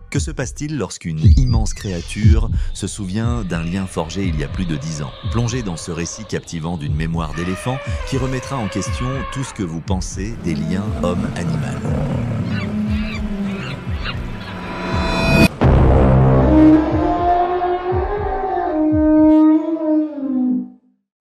Que se passe-t-il lorsqu'une immense créature se souvient d'un lien forgé il y a plus de 10 ans? Plongez dans ce récit captivant d'une mémoire d'éléphant qui remettra en question tout ce que vous pensez des liens homme-animal.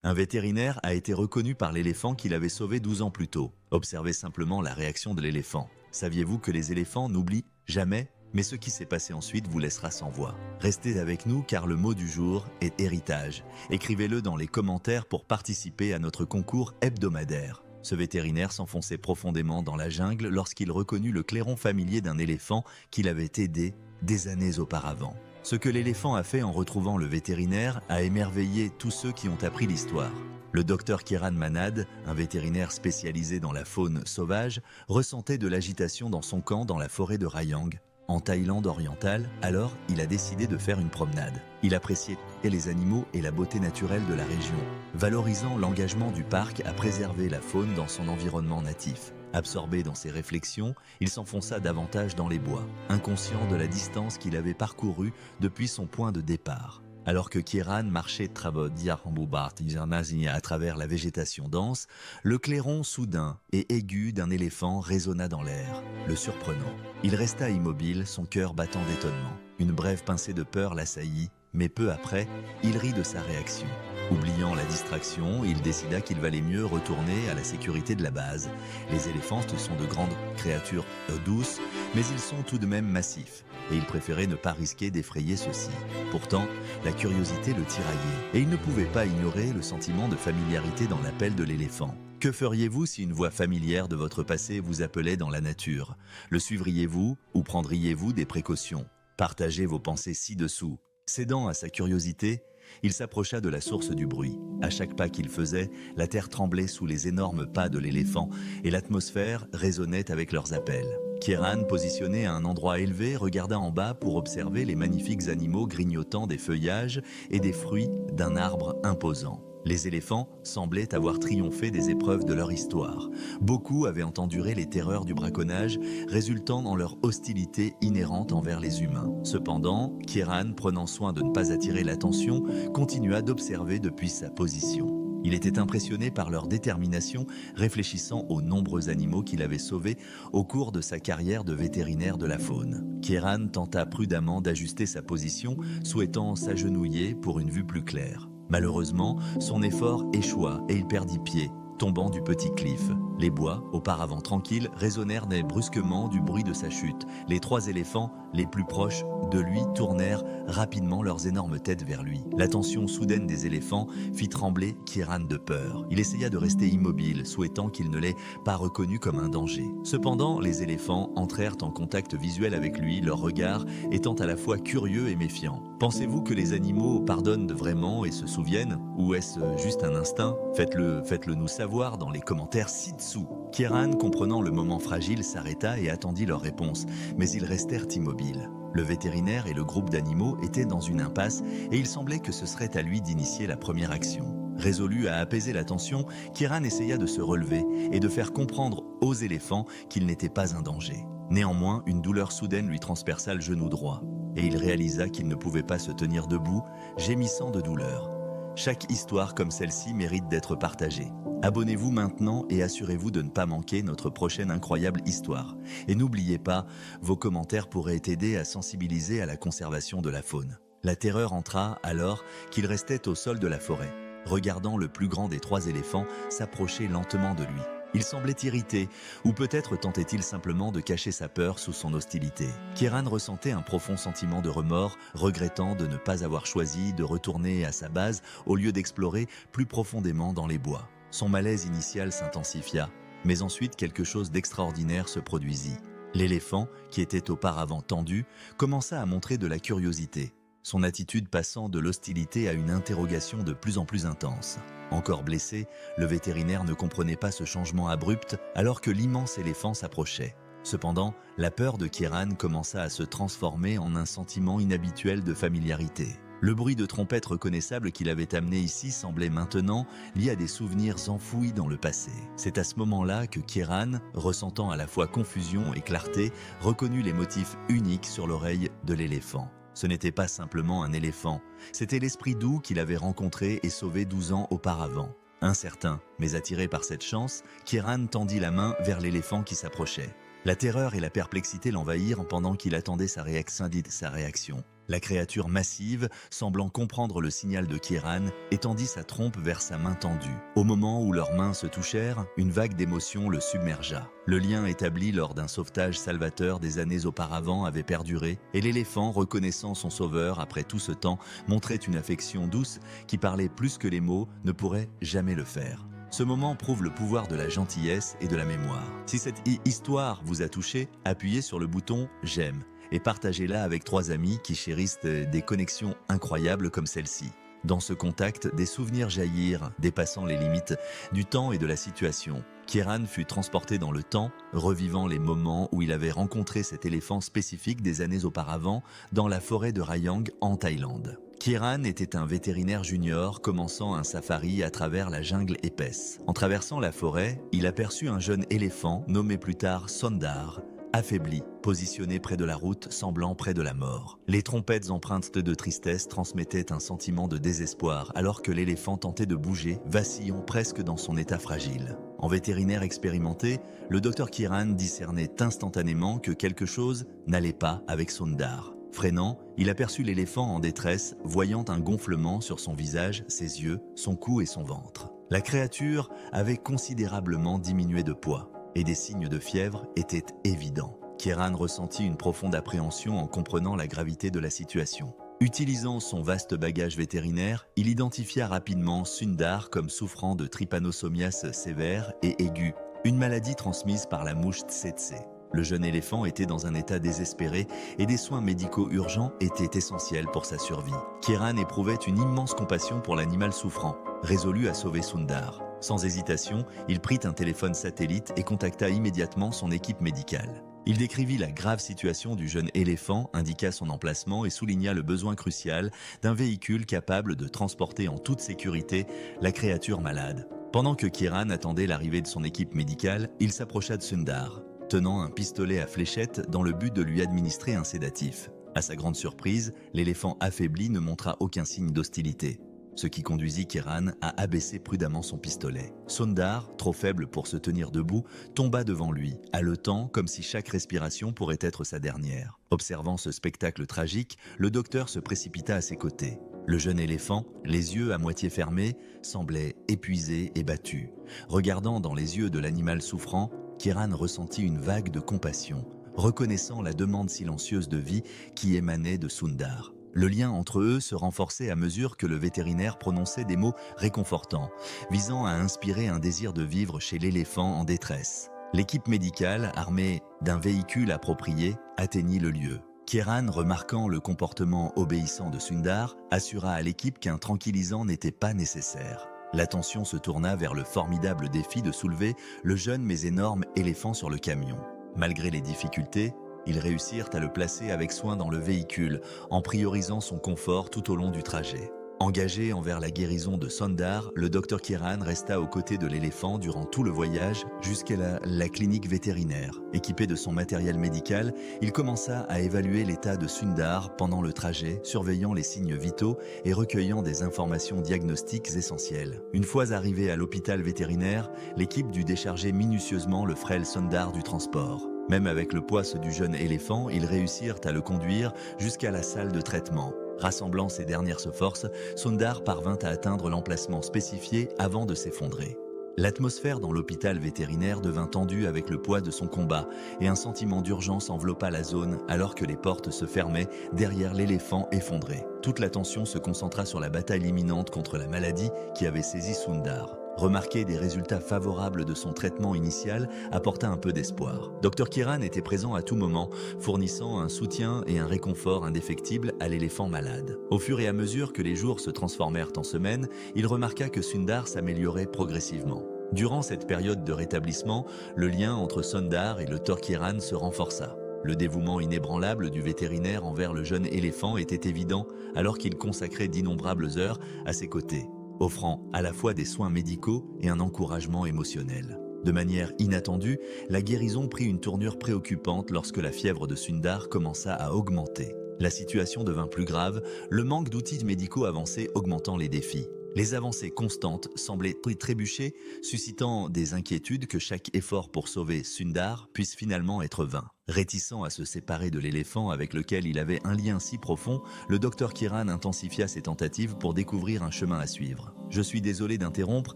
Un vétérinaire a été reconnu par l'éléphant qu'il avait sauvé 12 ans plus tôt. Observez simplement la réaction de l'éléphant. Saviez-vous que les éléphants n'oublient jamais? Mais ce qui s'est passé ensuite vous laissera sans voix. Restez avec nous car le mot du jour est héritage. Écrivez-le dans les commentaires pour participer à notre concours hebdomadaire. Ce vétérinaire s'enfonçait profondément dans la jungle lorsqu'il reconnut le clairon familier d'un éléphant qu'il avait aidé des années auparavant. Ce que l'éléphant a fait en retrouvant le vétérinaire a émerveillé tous ceux qui ont appris l'histoire. Le docteur Kiran Manad, un vétérinaire spécialisé dans la faune sauvage, ressentait de l'agitation dans son camp dans la forêt de Rayang, en Thaïlande orientale. Alors il a décidé de faire une promenade. Il appréciait les animaux et la beauté naturelle de la région, valorisant l'engagement du parc à préserver la faune dans son environnement natif. Absorbé dans ses réflexions, il s'enfonça davantage dans les bois, inconscient de la distance qu'il avait parcourue depuis son point de départ. Alors que Kiran marchait à travers la végétation dense, le clairon soudain et aigu d'un éléphant résonna dans l'air, le surprenant. Il resta immobile, son cœur battant d'étonnement. Une brève pincée de peur l'assaillit, mais peu après, il rit de sa réaction. Oubliant la distraction, il décida qu'il valait mieux retourner à la sécurité de la base. Les éléphants sont de grandes créatures douces, mais ils sont tout de même massifs, et il préférait ne pas risquer d'effrayer ceux-ci. Pourtant, la curiosité le tiraillait, et il ne pouvait pas ignorer le sentiment de familiarité dans l'appel de l'éléphant. Que feriez-vous si une voix familière de votre passé vous appelait dans la nature? Le suivriez-vous ou prendriez-vous des précautions? Partagez vos pensées ci-dessous. Cédant à sa curiosité, il s'approcha de la source du bruit. À chaque pas qu'il faisait, la terre tremblait sous les énormes pas de l'éléphant et l'atmosphère résonnait avec leurs appels. Kiran, positionné à un endroit élevé, regarda en bas pour observer les magnifiques animaux grignotant des feuillages et des fruits d'un arbre imposant. Les éléphants semblaient avoir triomphé des épreuves de leur histoire. Beaucoup avaient enduré les terreurs du braconnage, résultant dans leur hostilité inhérente envers les humains. Cependant, Kiran, prenant soin de ne pas attirer l'attention, continua d'observer depuis sa position. Il était impressionné par leur détermination, réfléchissant aux nombreux animaux qu'il avait sauvés au cours de sa carrière de vétérinaire de la faune. Kiran tenta prudemment d'ajuster sa position, souhaitant s'agenouiller pour une vue plus claire. Malheureusement, son effort échoua et il perdit pied, tombant du petit cliff. Les bois, auparavant tranquilles, résonnèrent brusquement du bruit de sa chute. Les 3 éléphants, les plus proches de lui, tournèrent rapidement leurs énormes têtes vers lui. L'attention soudaine des éléphants fit trembler Kiran de peur. Il essaya de rester immobile, souhaitant qu'il ne l'ait pas reconnu comme un danger. Cependant, les éléphants entrèrent en contact visuel avec lui, leur regard étant à la fois curieux et méfiant. Pensez-vous que les animaux pardonnent vraiment et se souviennent? Ou est-ce juste un instinct? Faites-le nous savoir dans les commentaires ci-dessous. Kiran, comprenant le moment fragile, s'arrêta et attendit leur réponse, mais ils restèrent immobiles. Le vétérinaire et le groupe d'animaux étaient dans une impasse et il semblait que ce serait à lui d'initier la première action. Résolu à apaiser la tension, Kiran essaya de se relever et de faire comprendre aux éléphants qu'il n'était pas un danger. Néanmoins, une douleur soudaine lui transperça le genou droit et il réalisa qu'il ne pouvait pas se tenir debout, gémissant de douleur. Chaque histoire comme celle-ci mérite d'être partagée. Abonnez-vous maintenant et assurez-vous de ne pas manquer notre prochaine incroyable histoire. Et n'oubliez pas, vos commentaires pourraient aider à sensibiliser à la conservation de la faune. La terreur entra alors qu'il restait au sol de la forêt, regardant le plus grand des 3 éléphants s'approcher lentement de lui. Il semblait irrité, ou peut-être tentait-il simplement de cacher sa peur sous son hostilité. Kiran ressentait un profond sentiment de remords, regrettant de ne pas avoir choisi de retourner à sa base au lieu d'explorer plus profondément dans les bois. Son malaise initial s'intensifia, mais ensuite quelque chose d'extraordinaire se produisit. L'éléphant, qui était auparavant tendu, commença à montrer de la curiosité, son attitude passant de l'hostilité à une interrogation de plus en plus intense. Encore blessé, le vétérinaire ne comprenait pas ce changement abrupt alors que l'immense éléphant s'approchait. Cependant, la peur de Kiran commença à se transformer en un sentiment inhabituel de familiarité. Le bruit de trompette reconnaissable qu'il avait amené ici semblait maintenant lié à des souvenirs enfouis dans le passé. C'est à ce moment-là que Kieran, ressentant à la fois confusion et clarté, reconnut les motifs uniques sur l'oreille de l'éléphant. Ce n'était pas simplement un éléphant, c'était l'esprit doux qu'il avait rencontré et sauvé 12 ans auparavant. Incertain, mais attiré par cette chance, Kieran tendit la main vers l'éléphant qui s'approchait. La terreur et la perplexité l'envahirent pendant qu'il attendait sa réaction. La créature massive, semblant comprendre le signal de Kieran, étendit sa trompe vers sa main tendue. Au moment où leurs mains se touchèrent, une vague d'émotion le submergea. Le lien établi lors d'un sauvetage salvateur des années auparavant avait perduré, et l'éléphant, reconnaissant son sauveur après tout ce temps, montrait une affection douce qui parlait plus que les mots, ne pourrait jamais le faire. Ce moment prouve le pouvoir de la gentillesse et de la mémoire. Si cette histoire vous a touché, appuyez sur le bouton « J'aime » et partagez-la avec 3 amis qui chérissent des connexions incroyables comme celle-ci. Dans ce contact, des souvenirs jaillirent, dépassant les limites du temps et de la situation. Kieran fut transporté dans le temps, revivant les moments où il avait rencontré cet éléphant spécifique des années auparavant dans la forêt de Rayang en Thaïlande. Kieran était un vétérinaire junior commençant un safari à travers la jungle épaisse. En traversant la forêt, il aperçut un jeune éléphant nommé plus tard Sundar, affaibli, positionné près de la route, semblant près de la mort. Les trompettes empreintes de tristesse transmettaient un sentiment de désespoir, alors que l'éléphant tentait de bouger, vacillant presque dans son état fragile. En vétérinaire expérimenté, le docteur Kieran discernait instantanément que quelque chose n'allait pas avec Sundar. Freinant, il aperçut l'éléphant en détresse, voyant un gonflement sur son visage, ses yeux, son cou et son ventre. La créature avait considérablement diminué de poids, et des signes de fièvre étaient évidents. Kieran ressentit une profonde appréhension en comprenant la gravité de la situation. Utilisant son vaste bagage vétérinaire, il identifia rapidement Sundar comme souffrant de trypanosomiase sévère et aiguë, une maladie transmise par la mouche tsetse. Le jeune éléphant était dans un état désespéré et des soins médicaux urgents étaient essentiels pour sa survie. Kieran éprouvait une immense compassion pour l'animal souffrant, résolu à sauver Sundar. Sans hésitation, il prit un téléphone satellite et contacta immédiatement son équipe médicale. Il décrivit la grave situation du jeune éléphant, indiqua son emplacement et souligna le besoin crucial d'un véhicule capable de transporter en toute sécurité la créature malade. Pendant que Kieran attendait l'arrivée de son équipe médicale, il s'approcha de Sundar, tenant un pistolet à fléchette dans le but de lui administrer un sédatif. À sa grande surprise, l'éléphant affaibli ne montra aucun signe d'hostilité, ce qui conduisit Kieran à abaisser prudemment son pistolet. Sundar, trop faible pour se tenir debout, tomba devant lui, haletant comme si chaque respiration pourrait être sa dernière. Observant ce spectacle tragique, le docteur se précipita à ses côtés. Le jeune éléphant, les yeux à moitié fermés, semblait épuisé et battu. Regardant dans les yeux de l'animal souffrant, Kieran ressentit une vague de compassion, reconnaissant la demande silencieuse de vie qui émanait de Sundar. Le lien entre eux se renforçait à mesure que le vétérinaire prononçait des mots réconfortants, visant à inspirer un désir de vivre chez l'éléphant en détresse. L'équipe médicale, armée d'un véhicule approprié, atteignit le lieu. Kieran, remarquant le comportement obéissant de Sundar, assura à l'équipe qu'un tranquillisant n'était pas nécessaire. L'attention se tourna vers le formidable défi de soulever le jeune mais énorme éléphant sur le camion. Malgré les difficultés, ils réussirent à le placer avec soin dans le véhicule, en priorisant son confort tout au long du trajet. Engagé envers la guérison de Sundar, le docteur Kieran resta aux côtés de l'éléphant durant tout le voyage jusqu'à la clinique vétérinaire. Équipé de son matériel médical, il commença à évaluer l'état de Sundar pendant le trajet, surveillant les signes vitaux et recueillant des informations diagnostiques essentielles. Une fois arrivé à l'hôpital vétérinaire, l'équipe dut décharger minutieusement le frêle Sundar du transport. Même avec le poids du jeune éléphant, ils réussirent à le conduire jusqu'à la salle de traitement. Rassemblant ses dernières forces, Sundar parvint à atteindre l'emplacement spécifié avant de s'effondrer. L'atmosphère dans l'hôpital vétérinaire devint tendue avec le poids de son combat et un sentiment d'urgence enveloppa la zone alors que les portes se fermaient derrière l'éléphant effondré. Toute l'attention se concentra sur la bataille imminente contre la maladie qui avait saisi Sundar. Remarquer des résultats favorables de son traitement initial apporta un peu d'espoir. Dr Kieran était présent à tout moment, fournissant un soutien et un réconfort indéfectible à l'éléphant malade. Au fur et à mesure que les jours se transformèrent en semaines, il remarqua que Sundar s'améliorait progressivement. Durant cette période de rétablissement, le lien entre Sundar et le Dr Kieran se renforça. Le dévouement inébranlable du vétérinaire envers le jeune éléphant était évident alors qu'il consacrait d'innombrables heures à ses côtés, offrant à la fois des soins médicaux et un encouragement émotionnel. De manière inattendue, la guérison prit une tournure préoccupante lorsque la fièvre de Sundar commença à augmenter. La situation devint plus grave, le manque d'outils médicaux avancés augmentant les défis. Les avancées constantes semblaient trébucher, suscitant des inquiétudes que chaque effort pour sauver Sundar puisse finalement être vain. Réticent à se séparer de l'éléphant avec lequel il avait un lien si profond, le docteur Kiran intensifia ses tentatives pour découvrir un chemin à suivre. Je suis désolé d'interrompre,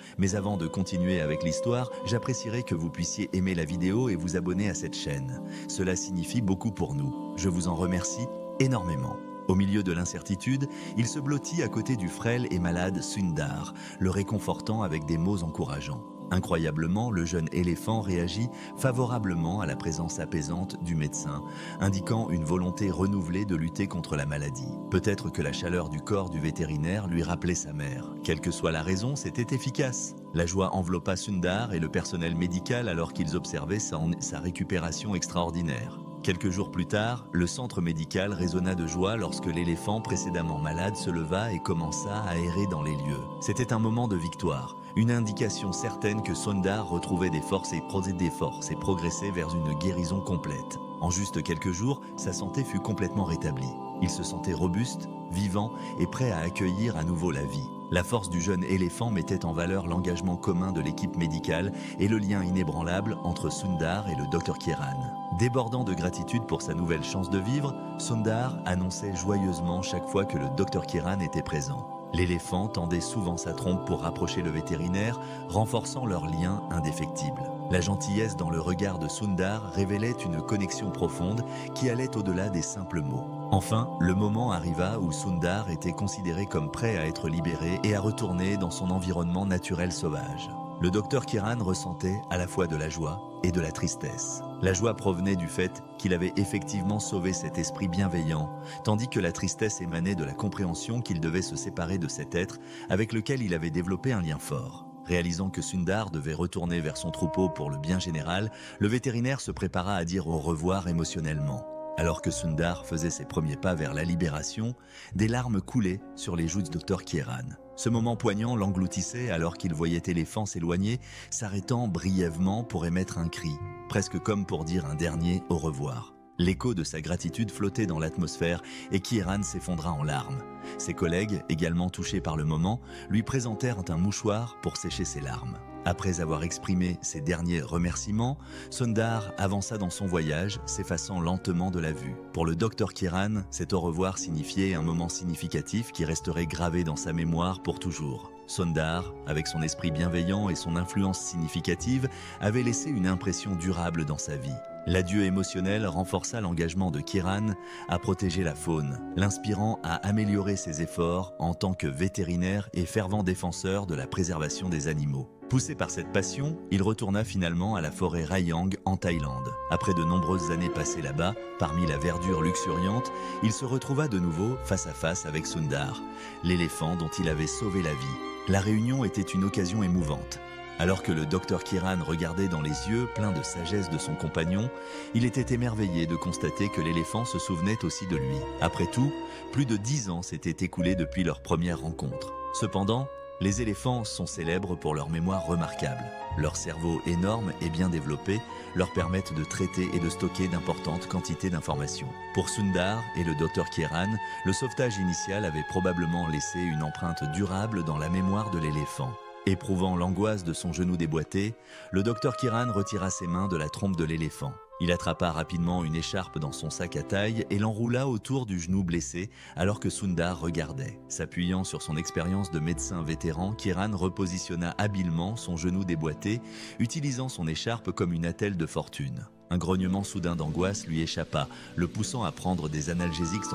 mais avant de continuer avec l'histoire, j'apprécierais que vous puissiez aimer la vidéo et vous abonner à cette chaîne. Cela signifie beaucoup pour nous. Je vous en remercie énormément. Au milieu de l'incertitude, il se blottit à côté du frêle et malade Sundar, le réconfortant avec des mots encourageants. Incroyablement, le jeune éléphant réagit favorablement à la présence apaisante du médecin, indiquant une volonté renouvelée de lutter contre la maladie. Peut-être que la chaleur du corps du vétérinaire lui rappelait sa mère. Quelle que soit la raison, c'était efficace. La joie enveloppa Sundar et le personnel médical alors qu'ils observaient sa récupération extraordinaire. Quelques jours plus tard, le centre médical résonna de joie lorsque l'éléphant précédemment malade se leva et commença à errer dans les lieux. C'était un moment de victoire, une indication certaine que Sundar retrouvait des forces et progressait vers une guérison complète. En juste quelques jours, sa santé fut complètement rétablie. Il se sentait robuste, vivant et prêt à accueillir à nouveau la vie. La force du jeune éléphant mettait en valeur l'engagement commun de l'équipe médicale et le lien inébranlable entre Sundar et le Dr Kiran. Débordant de gratitude pour sa nouvelle chance de vivre, Sundar annonçait joyeusement chaque fois que le Dr Kiran était présent. L'éléphant tendait souvent sa trompe pour rapprocher le vétérinaire, renforçant leur lien indéfectible. La gentillesse dans le regard de Sundar révélait une connexion profonde qui allait au-delà des simples mots. Enfin, le moment arriva où Sundar était considéré comme prêt à être libéré et à retourner dans son environnement naturel sauvage. Le docteur Kiran ressentait à la fois de la joie et de la tristesse. La joie provenait du fait qu'il avait effectivement sauvé cet esprit bienveillant, tandis que la tristesse émanait de la compréhension qu'il devait se séparer de cet être avec lequel il avait développé un lien fort. Réalisant que Sundar devait retourner vers son troupeau pour le bien général, le vétérinaire se prépara à dire au revoir émotionnellement. Alors que Sundar faisait ses premiers pas vers la libération, des larmes coulaient sur les joues du docteur Kiran. Ce moment poignant l'engloutissait alors qu'il voyait l'éléphant s'éloigner, s'arrêtant brièvement pour émettre un cri, presque comme pour dire un dernier au revoir. L'écho de sa gratitude flottait dans l'atmosphère et Kiran s'effondra en larmes. Ses collègues, également touchés par le moment, lui présentèrent un mouchoir pour sécher ses larmes. Après avoir exprimé ses derniers remerciements, Sundar avança dans son voyage, s'effaçant lentement de la vue. Pour le docteur Kiran, cet au revoir signifiait un moment significatif qui resterait gravé dans sa mémoire pour toujours. Sundar, avec son esprit bienveillant et son influence significative, avait laissé une impression durable dans sa vie. L'adieu émotionnel renforça l'engagement de Kiran à protéger la faune, l'inspirant à améliorer ses efforts en tant que vétérinaire et fervent défenseur de la préservation des animaux. Poussé par cette passion, il retourna finalement à la forêt Rayang en Thaïlande. Après de nombreuses années passées là-bas, parmi la verdure luxuriante, il se retrouva de nouveau face à face avec Sundar, l'éléphant dont il avait sauvé la vie. La réunion était une occasion émouvante. Alors que le docteur Kiran regardait dans les yeux pleins de sagesse de son compagnon, il était émerveillé de constater que l'éléphant se souvenait aussi de lui. Après tout, plus de 10 ans s'étaient écoulés depuis leur première rencontre. Cependant, les éléphants sont célèbres pour leur mémoire remarquable. Leurs cerveaux énormes et bien développés leur permettent de traiter et de stocker d'importantes quantités d'informations. Pour Sundar et le docteur Kiran, le sauvetage initial avait probablement laissé une empreinte durable dans la mémoire de l'éléphant. Éprouvant l'angoisse de son genou déboîté, le docteur Kiran retira ses mains de la trompe de l'éléphant. Il attrapa rapidement une écharpe dans son sac à taille et l'enroula autour du genou blessé alors que Sundar regardait. S'appuyant sur son expérience de médecin vétéran, Kiran repositionna habilement son genou déboîté, utilisant son écharpe comme une attelle de fortune. Un grognement soudain d'angoisse lui échappa, le poussant à prendre des analgésiques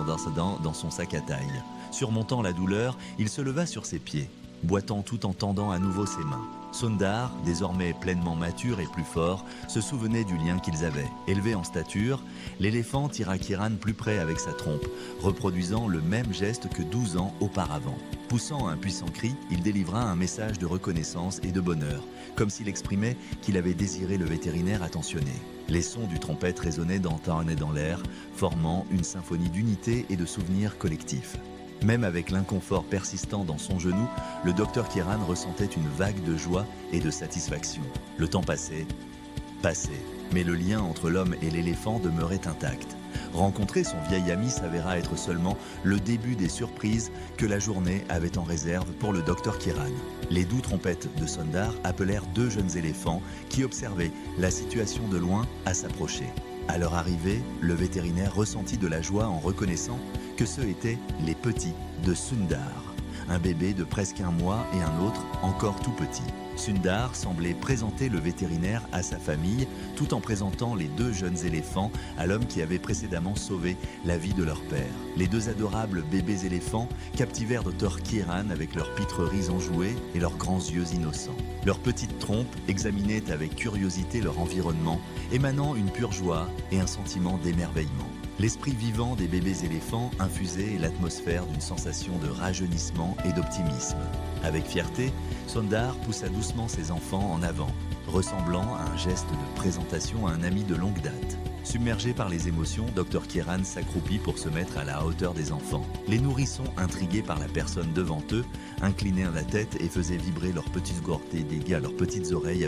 dans son sac à taille. Surmontant la douleur, il se leva sur ses pieds. boitant tout en tendant à nouveau ses mains. Sundar, désormais pleinement mature et plus fort, se souvenait du lien qu'ils avaient. Élevé en stature, l'éléphant tira Kiran plus près avec sa trompe, reproduisant le même geste que 12 ans auparavant. Poussant un puissant cri, il délivra un message de reconnaissance et de bonheur, comme s'il exprimait qu'il avait désiré le vétérinaire attentionné. Les sons du trompette résonnaient dans l'air, formant une symphonie d'unité et de souvenirs collectifs. Même avec l'inconfort persistant dans son genou, le docteur Kiran ressentait une vague de joie et de satisfaction. Le temps passait, mais le lien entre l'homme et l'éléphant demeurait intact. Rencontrer son vieil ami s'avéra être seulement le début des surprises que la journée avait en réserve pour le docteur Kiran. Les doux trompettes de Sundar appelèrent 2 jeunes éléphants qui observaient la situation de loin à s'approcher. À leur arrivée, le vétérinaire ressentit de la joie en reconnaissant que ceux étaient les petits de Sundar, un bébé de presque 1 mois et un autre encore tout petit. Sundar semblait présenter le vétérinaire à sa famille tout en présentant les 2 jeunes éléphants à l'homme qui avait précédemment sauvé la vie de leur père. Les 2 adorables bébés éléphants captivèrent Dr Kiran avec leurs pitreries enjouées et leurs grands yeux innocents. Leurs petites trompes examinaient avec curiosité leur environnement, émanant une pure joie et un sentiment d'émerveillement. L'esprit vivant des bébés éléphants infusait l'atmosphère d'une sensation de rajeunissement et d'optimisme. Avec fierté, Sundar poussa doucement ses enfants en avant, ressemblant à un geste de présentation à un ami de longue date. Submergé par les émotions, Dr Kiran s'accroupit pour se mettre à la hauteur des enfants. Les nourrissons, intrigués par la personne devant eux, inclinaient la tête et faisaient vibrer leurs petites leurs petites oreilles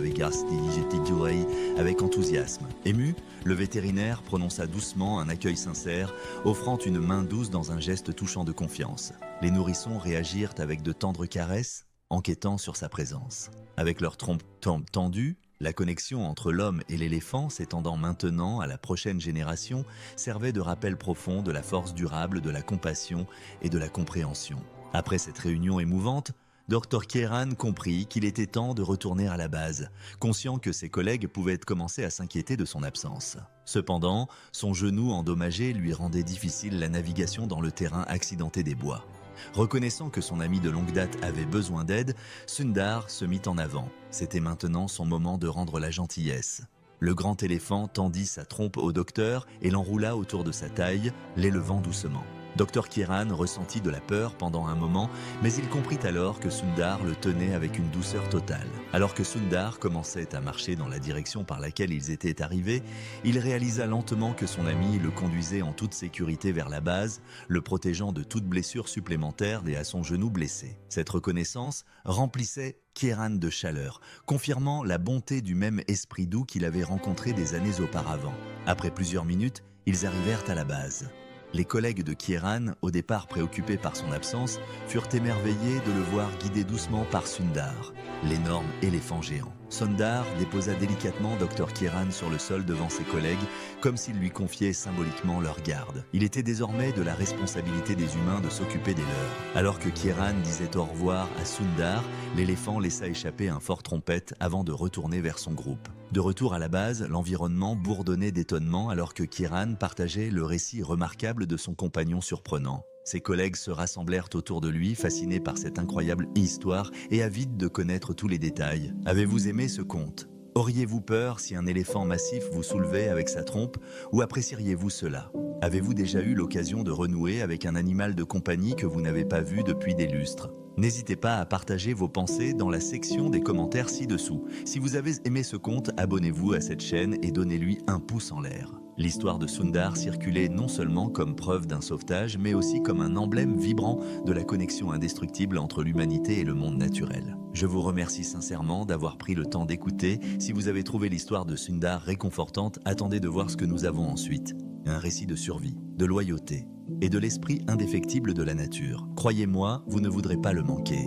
avec enthousiasme. Ému, le vétérinaire prononça doucement un accueil sincère, offrant une main douce dans un geste touchant de confiance. Les nourrissons réagirent avec de tendres caresses, enquêtant sur sa présence. Avec leurs trompes tendues, la connexion entre l'homme et l'éléphant, s'étendant maintenant à la prochaine génération, servait de rappel profond de la force durable de la compassion et de la compréhension. Après cette réunion émouvante, Dr Kiran comprit qu'il était temps de retourner à la base, conscient que ses collègues pouvaient commencer à s'inquiéter de son absence. Cependant, son genou endommagé lui rendait difficile la navigation dans le terrain accidenté des bois. Reconnaissant que son ami de longue date avait besoin d'aide, Sundar se mit en avant. C'était maintenant son moment de rendre la gentillesse. Le grand éléphant tendit sa trompe au docteur et l'enroula autour de sa taille, l'élevant doucement. Dr Kiran ressentit de la peur pendant un moment, mais il comprit alors que Sundar le tenait avec une douceur totale. Alors que Sundar commençait à marcher dans la direction par laquelle ils étaient arrivés, il réalisa lentement que son ami le conduisait en toute sécurité vers la base, le protégeant de toute blessure supplémentaire et à son genou blessé. Cette reconnaissance remplissait Kiran de chaleur, confirmant la bonté du même esprit doux qu'il avait rencontré des années auparavant. Après plusieurs minutes, ils arrivèrent à la base. Les collègues de Kiran, au départ préoccupés par son absence, furent émerveillés de le voir guidé doucement par Sundar, l'énorme éléphant géant. Sundar déposa délicatement Dr Kiran sur le sol devant ses collègues, comme s'il lui confiait symboliquement leur garde. Il était désormais de la responsabilité des humains de s'occuper des leurs. Alors que Kiran disait au revoir à Sundar, l'éléphant laissa échapper un fort trompette avant de retourner vers son groupe. De retour à la base, l'environnement bourdonnait d'étonnement alors que Kiran partageait le récit remarquable de son compagnon surprenant. Ses collègues se rassemblèrent autour de lui, fascinés par cette incroyable histoire et avides de connaître tous les détails. Avez-vous aimé ce conte ? Auriez-vous peur si un éléphant massif vous soulevait avec sa trompe ou apprécieriez-vous cela ? Avez-vous déjà eu l'occasion de renouer avec un animal de compagnie que vous n'avez pas vu depuis des lustres ? N'hésitez pas à partager vos pensées dans la section des commentaires ci-dessous. Si vous avez aimé ce conte, abonnez-vous à cette chaîne et donnez-lui un pouce en l'air. L'histoire de Sundar circulait non seulement comme preuve d'un sauvetage, mais aussi comme un emblème vibrant de la connexion indestructible entre l'humanité et le monde naturel. Je vous remercie sincèrement d'avoir pris le temps d'écouter. Si vous avez trouvé l'histoire de Sundar réconfortante, attendez de voir ce que nous avons ensuite. Un récit de survie, de loyauté et de l'esprit indéfectible de la nature. Croyez-moi, vous ne voudrez pas le manquer.